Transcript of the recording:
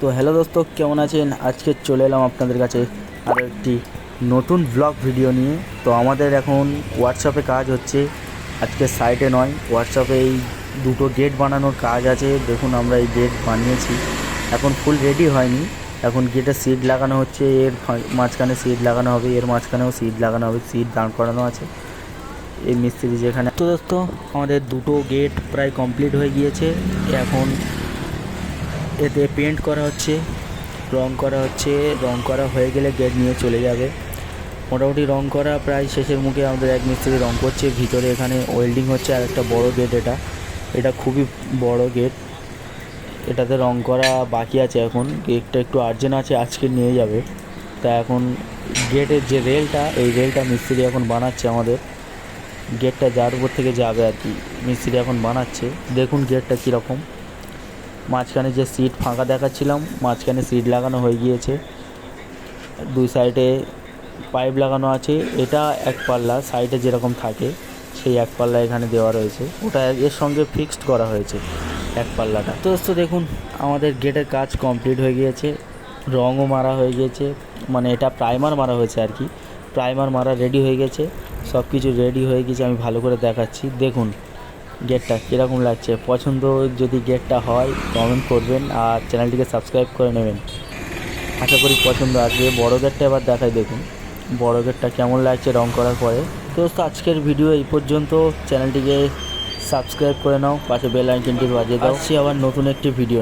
তো হ্যালো দোস্ত, কেমন আছেন? আজকে চলে এলাম আপনাদের কাছে আরও একটি নতুন ব্লগ ভিডিও নিয়ে। তো আমাদের এখন ওয়ার্কশপে কাজ হচ্ছে, আজকে সাইটে নয়, ওয়ার্কশপে এই দুটো গেট বানানোর কাজ আছে। দেখুন আমরা এই গেট বানিয়েছি, এখন ফুল রেডি হয়নি। এখন গেটে সিট লাগানো হচ্ছে, এর মাঝখানে সিট লাগানো হবে, এর মাঝখানেও সিট লাগানো হবে, সিট দাঁড় করানো আছে এই মিস্ত্রি যেখানে। তো দোস্ত আমাদের দুটো গেট প্রায় কমপ্লিট হয়ে গিয়েছে। এখন এতে পেন্ট করা হচ্ছে, রং করা হচ্ছে। রং করা হয়ে গেলে গেট নিয়ে চলে যাবে। মোটামুটি রং করা প্রায় শেষের মুখে। আমাদের এক মিস্ত্রি রং করছে, ভিতরে এখানে ওয়েল্ডিং হচ্ছে। আর একটা বড় গেট, এটা খুবই বড় গেট, এটাতে রং করা বাকি আছে। এখন গেটটা একটু আর্জেন্ট আছে, আজকে নিয়ে যাবে। তা এখন গেটের যে রেলটা, এই রেলটা মিস্ত্রি এখন বানাচ্ছে। আমাদের গেটটা যার উপর থেকে যাবে আর কি, মিস্ত্রি এখন বানাচ্ছে। দেখুন গেটটা কীরকম। মাঝখানে যে সিট ফাঁকা দেখাচ্ছিলাম, মাঝখানে সিট লাগানো হয়ে গিয়েছে, দুই সাইডে পাইপ লাগানো আছে। এটা এক পাল্লা, সাইডে যেরকম থাকে সেই এক পাল্লা এখানে দেওয়া রয়েছে, ওটা এর সঙ্গে ফিক্সড করা হয়েছে এক পাল্লাটা। তো দেখুন আমাদের গেটের কাজ কমপ্লিট হয়ে গিয়েছে, রঙও মারা হয়ে গিয়েছে, মানে এটা প্রাইমার মারা হয়েছে আর কি। প্রাইমার মারা রেডি হয়ে গেছে, সব কিছু রেডি হয়ে গেছে। আমি ভালো করে দেখাচ্ছি, দেখুন গেটটা কীরকম লাগছে। পছন্দ যদি গেটটা হয় কমেন্ট করবেন, আর চ্যানেলটিকে সাবস্ক্রাইব করে নেবেন। আশা করি পছন্দ আসবে। বড় গেটটা এবার দেখাই, দেখুন বড় গেটটা কেমন লাগছে রং করার পরে। তো আজকের ভিডিও এই পর্যন্ত। চ্যানেলটিকে সাবস্ক্রাইব করে নাও, পাশে বেল আইকনটি বাজিয়ে দাও। আসছি আবার নতুন একটি ভিডিও।